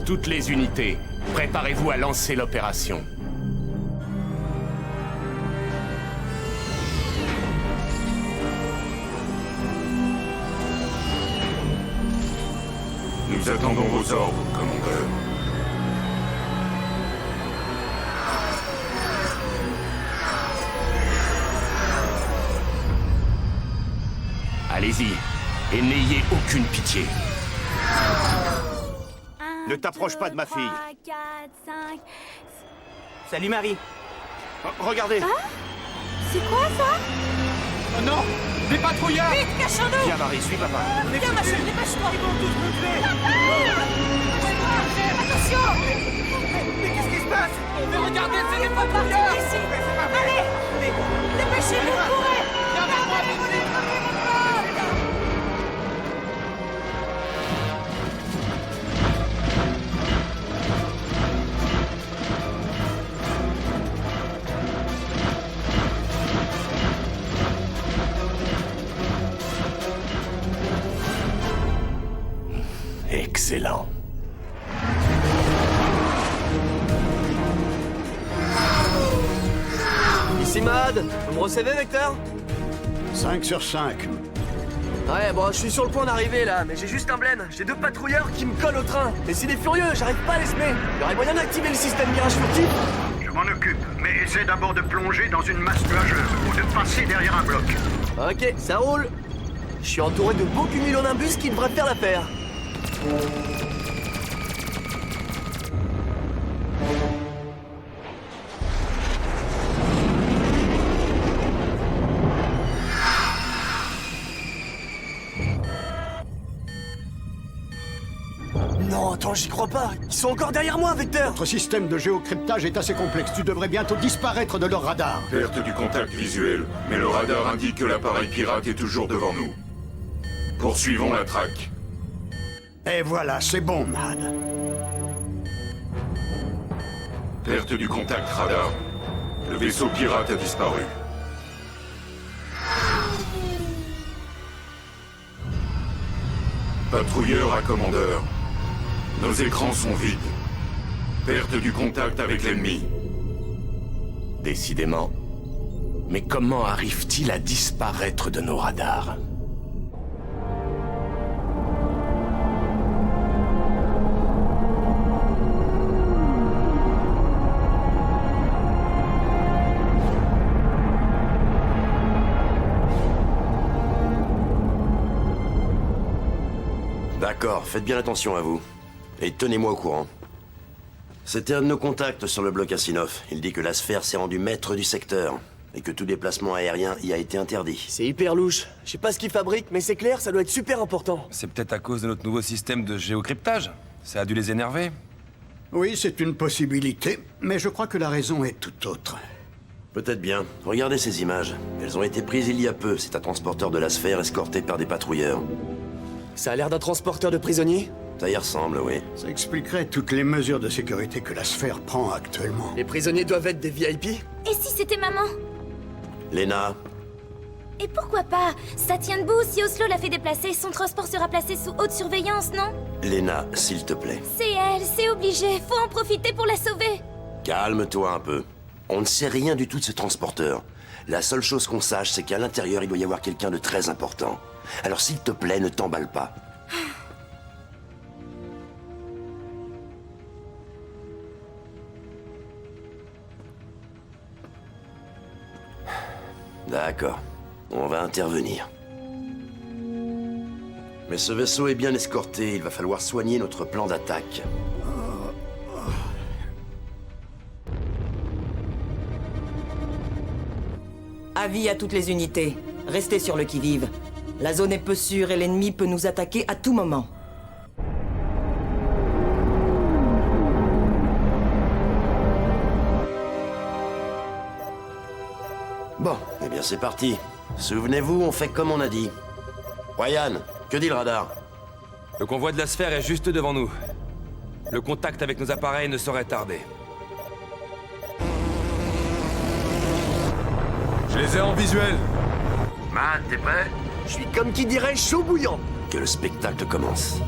toutes les unités, préparez-vous à lancer l'opération. Nous attendons vos ordres, commandeur. Allez-y, et n'ayez aucune pitié. Ne t'approche pas de ma fille. 4, 5... Salut Marie. Regardez. C'est quoi ça? Oh non, des patrouilleurs. Vite, cachons-nous! Viens Marie, suis papa. Viens ma chérie, dépêche-toi! Ils vont tous me tuer. Attention! Mais qu'est-ce qui se passe? Mais regardez, c'est des patrouilleurs! Ici! Allez! Dépêchez-vous, courez! Viens vers moi, vite. Excellent. Ici Mad, vous me recevez, Vecteur? 5 sur 5. Ouais, bon, je suis sur le point d'arriver là, mais j'ai juste un blême. J'ai 2 patrouilleurs qui me collent au train. Et c'est des furieux, j'arrive pas à les semer. Il y aurait moyen d'activer le système virage furtif? Je m'en occupe, mais essaie d'abord de plonger dans une masse nuageuse ou de passer derrière un bloc. Ok, ça roule. Je suis entouré de beaux cumulonimbus qui devraient faire l'affaire. Non, attends, j'y crois pas. Ils sont encore derrière moi, Vecteur. Notre système de géocryptage est assez complexe. Tu devrais bientôt disparaître de leur radar. Perte du contact visuel, mais le radar indique que l'appareil pirate est toujours devant nous. Poursuivons la traque. Et voilà, c'est bon, Mad. Perte du contact radar. Le vaisseau pirate a disparu. Patrouilleur à commandeur. Nos écrans sont vides. Perte du contact avec l'ennemi. Décidément. Mais comment arrive-t-il à disparaître de nos radars? D'accord, faites bien attention à vous. Et tenez-moi au courant. C'était un de nos contacts sur le bloc Asinov. Il dit que la sphère s'est rendue maître du secteur. Et que tout déplacement aérien y a été interdit. C'est hyper louche. Je sais pas ce qu'ils fabriquent, mais c'est clair, ça doit être super important. C'est peut-être à cause de notre nouveau système de géocryptage. Ça a dû les énerver. Oui, c'est une possibilité, mais je crois que la raison est tout autre. Peut-être bien. Regardez ces images. Elles ont été prises il y a peu. C'est un transporteur de la sphère escorté par des patrouilleurs. Ça a l'air d'un transporteur de prisonniers? Ça y ressemble, oui. Ça expliquerait toutes les mesures de sécurité que la sphère prend actuellement. Les prisonniers doivent être des VIP? Et si c'était maman? Lena, Et pourquoi pas? Ça tient debout, si Oslo l'a fait déplacer, son transport sera placé sous haute surveillance, non? Lena, s'il te plaît. C'est elle, c'est obligé, faut en profiter pour la sauver! Calme-toi un peu. On ne sait rien du tout de ce transporteur. La seule chose qu'on sache, c'est qu'à l'intérieur, il doit y avoir quelqu'un de très important. Alors s'il te plaît, ne t'emballe pas. D'accord. On va intervenir. Mais ce vaisseau est bien escorté, il va falloir soigner notre plan d'attaque. Avis à toutes les unités. Restez sur le qui-vive. La zone est peu sûre et l'ennemi peut nous attaquer à tout moment. Bon, eh bien c'est parti. Souvenez-vous, on fait comme on a dit. Ryan, que dit le radar? Le convoi de la sphère est juste devant nous. Le contact avec nos appareils ne saurait tarder. Je les ai en visuel. Matt, t'es prêt? Je suis comme qui dirait chaud bouillant. Que le spectacle commence.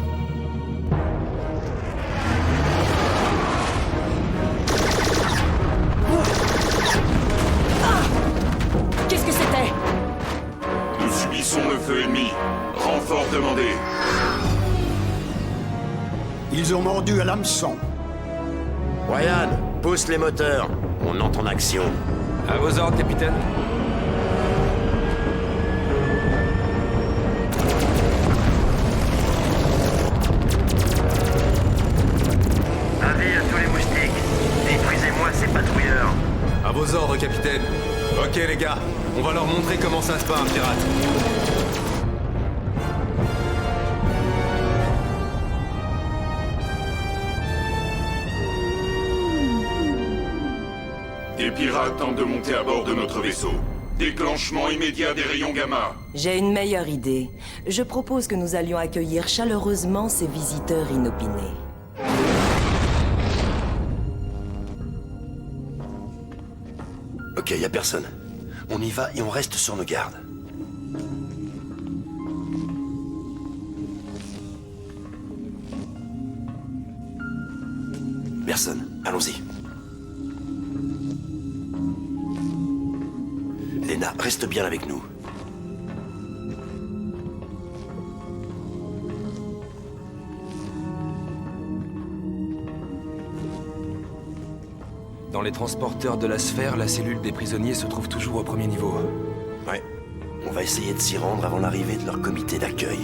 Subissons le feu ennemi. Renfort demandé. Ils ont mordu à l'hameçon. Ryan, pousse les moteurs. On entre en action. À vos ordres, capitaine. Avis à tous les moustiques. Détruisez-moi ces patrouilleurs. À vos ordres, capitaine. Ok, les gars, on va leur montrer comment ça se bat, un pirate. Des pirates tentent de monter à bord de notre vaisseau. Déclenchement immédiat des rayons gamma. J'ai une meilleure idée. Je propose que nous allions accueillir chaleureusement ces visiteurs inopinés. Ok, y a personne. On y va et on reste sur nos gardes. Personne. Allons-y. Lena, reste bien avec nous. Dans les transporteurs de la sphère, la cellule des prisonniers se trouve toujours au premier niveau. Ouais. On va essayer de s'y rendre avant l'arrivée de leur comité d'accueil.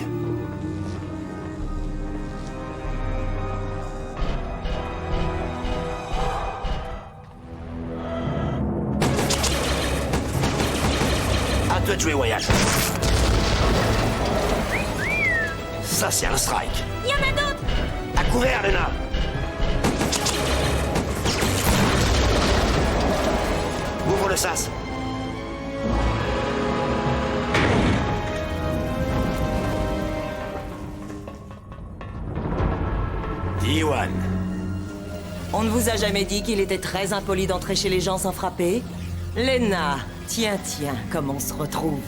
À toi de jouer, Wyatt. Ça, c'est un strike. Il y en a d'autres! À courir, Lena. Ouvre le sas. Diwan. On ne vous a jamais dit qu'il était très impoli d'entrer chez les gens sans frapper? Lena, tiens, comme on se retrouve.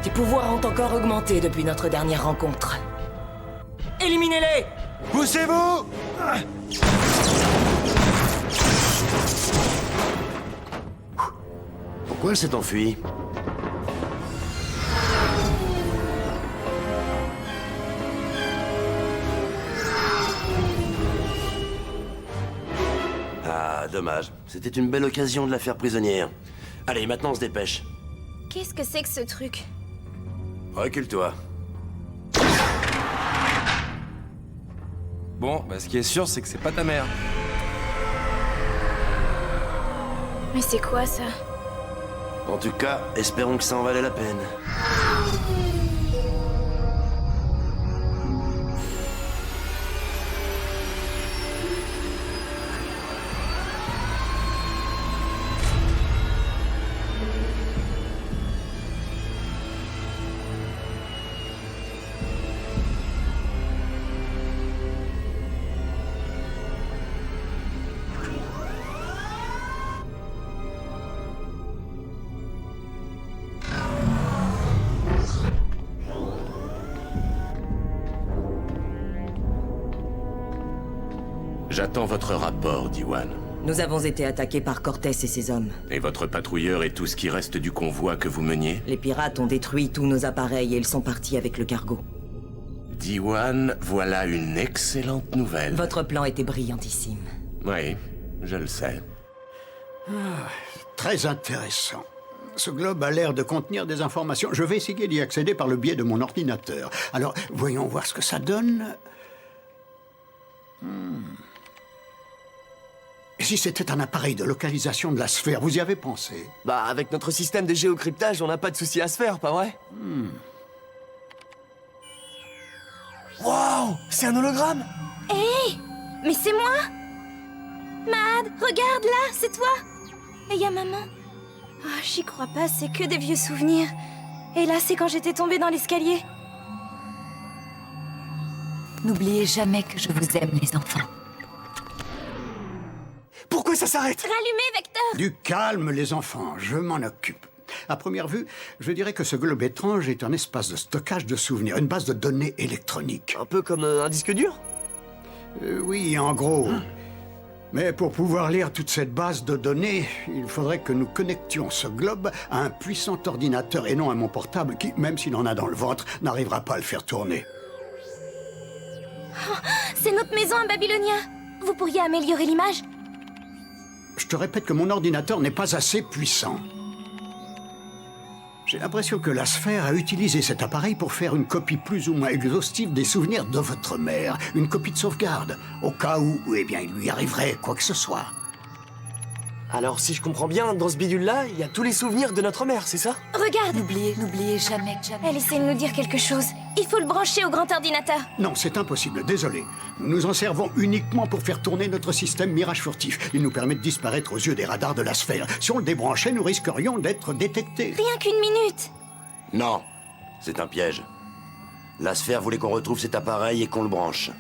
Tes pouvoirs ont encore augmenté depuis notre dernière rencontre. Éliminez-les! Poussez-vous! Pourquoi elle s'est enfuie? Ah, dommage. C'était une belle occasion de la faire prisonnière. Allez, maintenant on se dépêche. Qu'est-ce que c'est que ce truc? Recule-toi. Bon, bah ce qui est sûr, c'est que c'est pas ta mère. Mais c'est quoi ça? En tout cas, espérons que ça en valait la peine. J'attends votre rapport, Diwan. Nous avons été attaqués par Cortés et ses hommes. Et votre patrouilleur et tout ce qui reste du convoi que vous meniez? Les pirates ont détruit tous nos appareils et ils sont partis avec le cargo. Diwan, voilà une excellente nouvelle. Votre plan était brillantissime. Oui, je le sais. Très intéressant. Ce globe a l'air de contenir des informations. Je vais essayer d'y accéder par le biais de mon ordinateur. Alors, voyons voir ce que ça donne. Et si c'était un appareil de localisation de la sphère, vous y avez pensé? Bah, avec notre système de géocryptage, on n'a pas de souci à se faire, pas vrai? Waouh! C'est un hologramme! Hé! Mais c'est moi! Mad, regarde là, c'est toi! Et y a maman. Oh, j'y crois pas, c'est que des vieux souvenirs. Et là, c'est quand j'étais tombée dans l'escalier. N'oubliez jamais que je vous aime, les enfants. Pourquoi ça s'arrête? Rallumez, Vecteur! Du calme, les enfants, je m'en occupe. À première vue, je dirais que ce globe étrange est un espace de stockage de souvenirs, une base de données électroniques. Un peu comme un disque dur? Oui, en gros. Mais pour pouvoir lire toute cette base de données, il faudrait que nous connections ce globe à un puissant ordinateur et non à mon portable qui, même s'il en a dans le ventre, n'arrivera pas à le faire tourner. Oh, c'est notre maison à Babylonia. Vous pourriez améliorer l'image? Je te répète que mon ordinateur n'est pas assez puissant. J'ai l'impression que la sphère a utilisé cet appareil pour faire une copie plus ou moins exhaustive des souvenirs de votre mère. Une copie de sauvegarde, au cas où, eh bien, il lui arriverait quoi que ce soit. Alors, si je comprends bien, dans ce bidule-là, il y a tous les souvenirs de notre mère, c'est ça? Regarde! N'oubliez jamais. Elle essaie de nous dire quelque chose. Il faut le brancher au grand ordinateur. Non, c'est impossible, désolé. Nous nous en servons uniquement pour faire tourner notre système Mirage furtif. Il nous permet de disparaître aux yeux des radars de la sphère. Si on le débranchait, nous risquerions d'être détectés. Rien qu'une minute. Non, c'est un piège. La sphère voulait qu'on retrouve cet appareil et qu'on le branche.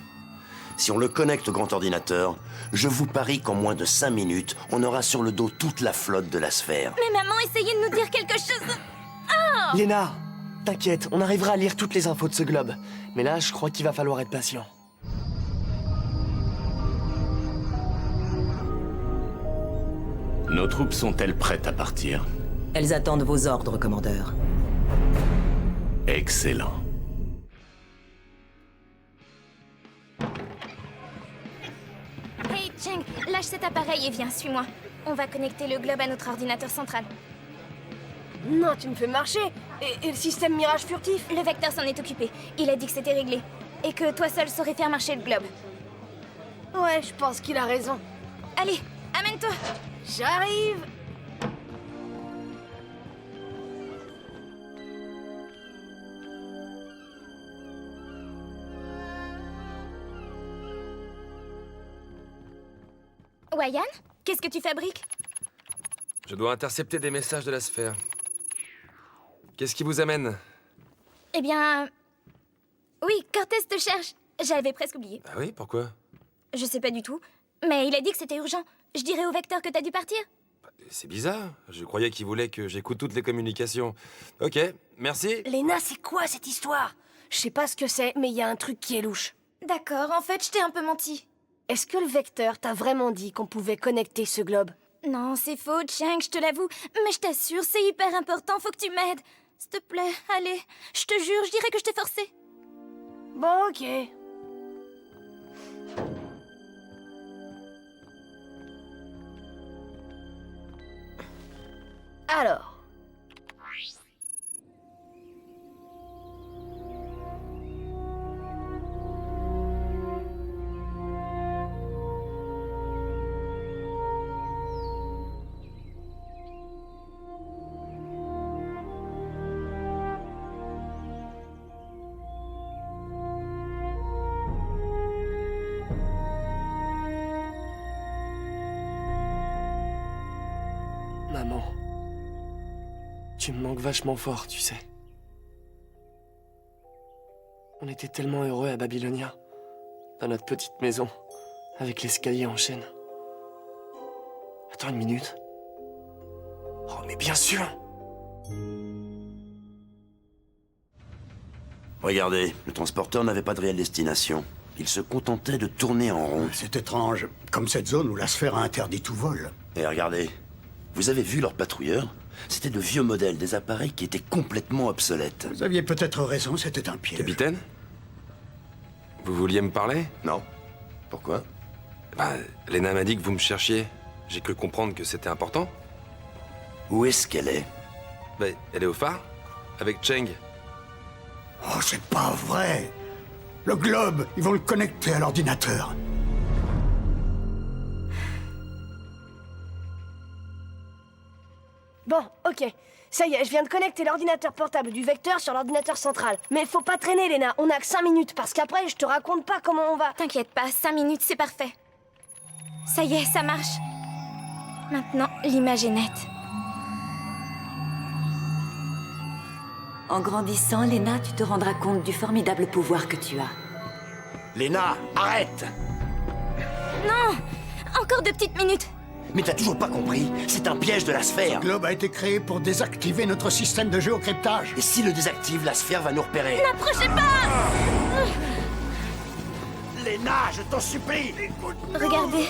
Si on le connecte au grand ordinateur, je vous parie qu'en moins de 5 minutes, on aura sur le dos toute la flotte de la sphère. Mais maman essayait de nous dire quelque chose. Oh! Léna, t'inquiète, on arrivera à lire toutes les infos de ce globe. Mais là, je crois qu'il va falloir être patient. Nos troupes sont-elles prêtes à partir? Elles attendent vos ordres, commandeur. Excellent. Hey, Cheng, lâche cet appareil et viens, suis-moi. On va connecter le globe à notre ordinateur central. Non, tu me fais marcher. Et le système Mirage furtif? Le Vecteur s'en est occupé. Il a dit que c'était réglé. Et que toi seul saurais faire marcher le globe. Ouais, je pense qu'il a raison. Allez, amène-toi. J'arrive. Wayan, qu'est-ce que tu fabriques? Je dois intercepter des messages de la sphère. Qu'est-ce qui vous amène? Eh bien... Oui, Cortez te cherche. J'avais presque oublié. Ah oui, pourquoi? Je sais pas du tout. Mais il a dit que c'était urgent. Je dirais au Vecteur que t'as dû partir. C'est bizarre. Je croyais qu'il voulait que j'écoute toutes les communications. Ok, merci. Léna, c'est quoi cette histoire? Je sais pas ce que c'est, mais il y a un truc qui est louche. D'accord, en fait, je t'ai un peu menti. Est-ce que le Vecteur t'a vraiment dit qu'on pouvait connecter ce globe? Non, c'est faux, Cheng, je te l'avoue. Mais je t'assure, c'est hyper important, faut que tu m'aides. S'il te plaît, allez. Je te jure, je dirais que je t'ai forcé. Bon, ok. Alors... Maman, tu me manques vachement fort, tu sais. On était tellement heureux à Babylonia, dans notre petite maison, avec l'escalier en chaîne. Attends une minute. Oh, mais bien sûr! Regardez, le transporteur n'avait pas de réelle destination. Il se contentait de tourner en rond. C'est étrange, comme cette zone où la sphère a interdit tout vol. Et regardez, vous avez vu leurs patrouilleurs? C'était de vieux modèles, des appareils qui étaient complètement obsolètes. Vous aviez peut-être raison, c'était un piège. Capitaine? Vous vouliez me parler? Non. Pourquoi? Bah, Léna m'a dit que vous me cherchiez. J'ai cru comprendre que c'était important. Où est-ce qu'elle est? Bah, elle est au phare, avec Cheng. Oh, c'est pas vrai! Le globe, ils vont le connecter à l'ordinateur. Bon, ok. Ça y est, je viens de connecter l'ordinateur portable du Vecteur sur l'ordinateur central. Mais faut pas traîner, Léna, on a que 5 minutes, parce qu'après, je te raconte pas comment on va. T'inquiète pas, 5 minutes, c'est parfait. Ça y est, ça marche. Maintenant, l'image est nette. En grandissant, Léna, tu te rendras compte du formidable pouvoir que tu as. Léna, arrête! Non! Encore 2 petites minutes. Mais t'as toujours pas compris, c'est un piège de la sphère. Le globe a été créé pour désactiver notre système de géocryptage. Et s'il le désactive, la sphère va nous repérer. N'approchez pas! Lena, je t'en supplie. Regardez,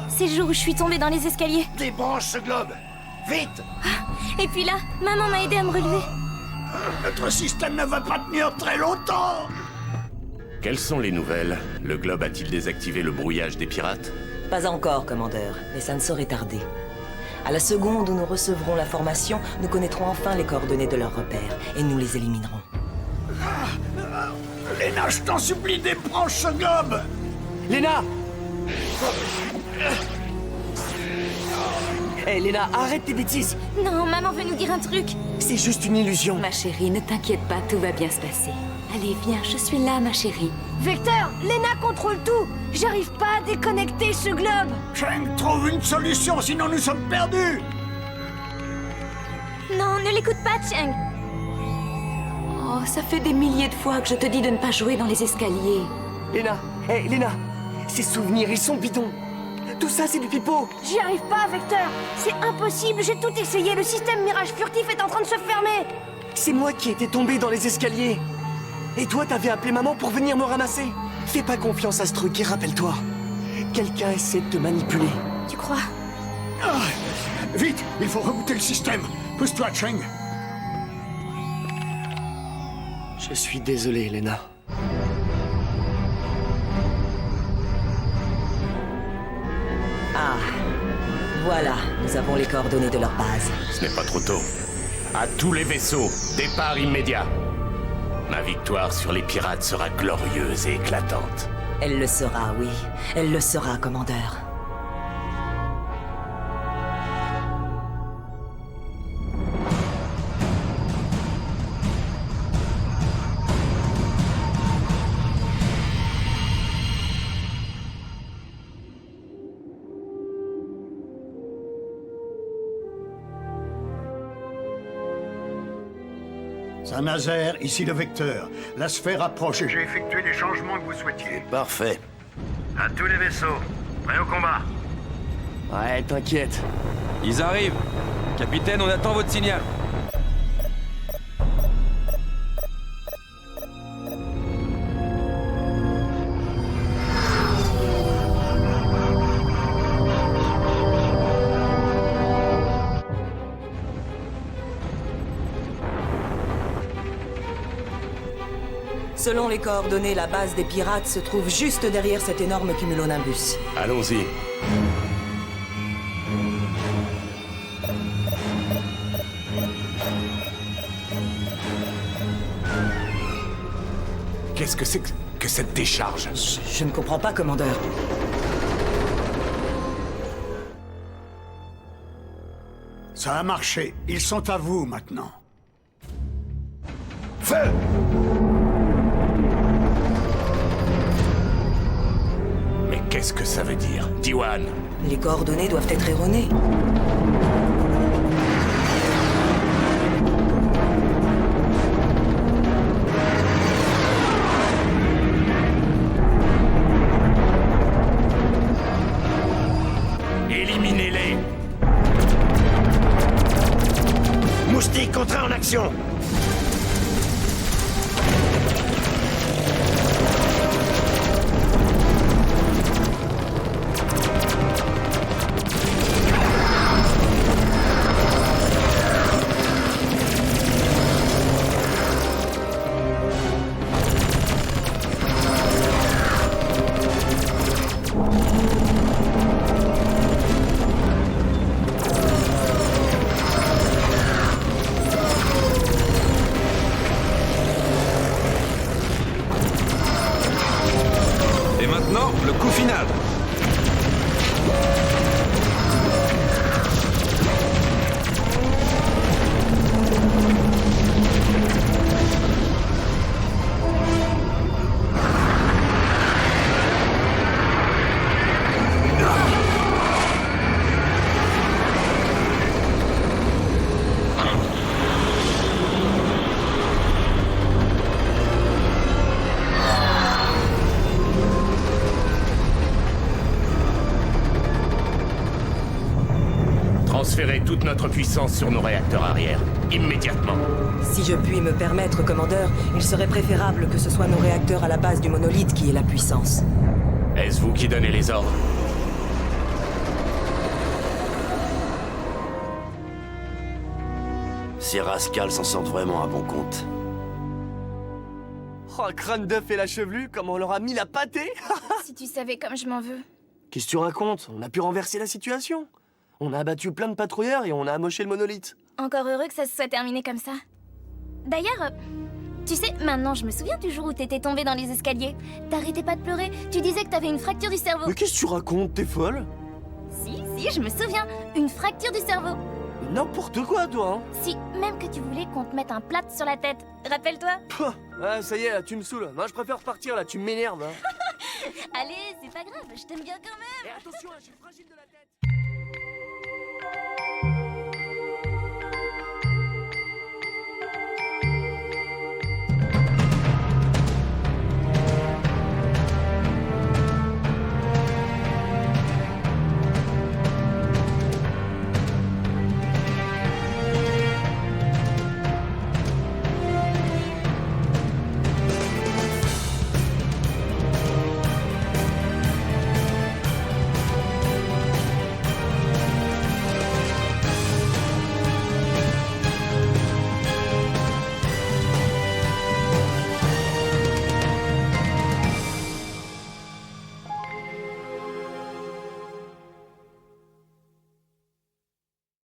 c'est le jour où je suis tombée dans les escaliers. Débranche ce globe. Vite. Et puis là, maman m'a aidé à me relever. Notre système ne va pas tenir très longtemps. Quelles sont les nouvelles? Le globe a-t-il désactivé le brouillage des pirates? Pas encore, commandeur, mais ça ne saurait tarder. À la seconde où nous recevrons l'information, nous connaîtrons enfin les coordonnées de leurs repères, et nous les éliminerons. Lena, je t'en supplie, débranche ce globe. Lena! Hé, Lena, arrête tes bêtises! Non, maman veut nous dire un truc. C'est juste une illusion. Ma chérie, ne t'inquiète pas, tout va bien se passer. Allez, viens, je suis là, ma chérie. Vecteur, Lena contrôle tout. J'arrive pas à déconnecter ce globe. Cheng, trouve une solution, sinon nous sommes perdus. Non, ne l'écoute pas, Cheng. Oh, ça fait des milliers de fois que je te dis de ne pas jouer dans les escaliers. Lena, hé, Lena, ces souvenirs, ils sont bidons. Tout ça, c'est du pipeau. J'y arrive pas, Vecteur. C'est impossible, j'ai tout essayé. Le système mirage furtif est en train de se fermer. C'est moi qui étais tombé dans les escaliers. Et toi, t'avais appelé maman pour venir me ramasser. Fais pas confiance à ce truc et rappelle-toi. Quelqu'un essaie de te manipuler. Tu crois? Vite, il faut rebooter le système. Pousse-toi, Cheng. Je suis désolé, Lena. Ah, voilà, nous avons les coordonnées de leur base. Ce n'est pas trop tôt. À tous les vaisseaux, départ immédiat. Ma victoire sur les pirates sera glorieuse et éclatante. Elle le sera, oui. Elle le sera, commandeur. Saint-Nazaire, ici le vecteur. La sphère approche et J'ai effectué les changements que vous souhaitiez. Parfait. À tous les vaisseaux, prêts au combat. Ouais, t'inquiète. Ils arrivent. Capitaine, on attend votre signal. Selon les coordonnées, la base des pirates se trouve juste derrière cet énorme cumulonimbus. Allons-y. Qu'est-ce que c'est que cette décharge? Je ne comprends pas, commandeur. Ça a marché. Ils sont à vous maintenant. Feu! Mais qu'est-ce que ça veut dire? Diwan! Les coordonnées doivent être erronées. Éliminez-les! Moustique contraint en action. Et maintenant, le coup final. Transférez toute notre puissance sur nos réacteurs arrière, immédiatement. Si je puis me permettre, commandeur, il serait préférable que ce soit nos réacteurs à la base du monolithe qui aient la puissance. Est-ce vous qui donnez les ordres? Ces rascals s'en sortent vraiment à bon compte. Oh, crâne d'œuf et la chevelue, comment on leur a mis la pâtée. Si tu savais comme je m'en veux. Qu'est-ce que tu racontes? On a pu renverser la situation. On a abattu plein de patrouilleurs et on a amoché le monolithe. Encore heureux que ça se soit terminé comme ça. D'ailleurs, tu sais, maintenant je me souviens du jour où t'étais tombée dans les escaliers. T'arrêtais pas de pleurer, tu disais que t'avais une fracture du cerveau. Mais qu'est-ce que tu racontes? T'es folle? Si, je me souviens. Une fracture du cerveau. N'importe quoi, toi, hein. Si, même que tu voulais qu'on te mette un plâtre sur la tête. Rappelle-toi. Pouah, ah, ça y est, là, tu me saoules. Moi, je préfère partir, là, tu m'énerves. Hein. Allez, c'est pas grave, je t'aime bien quand même. Et attention, là, je suis fragile de la tête.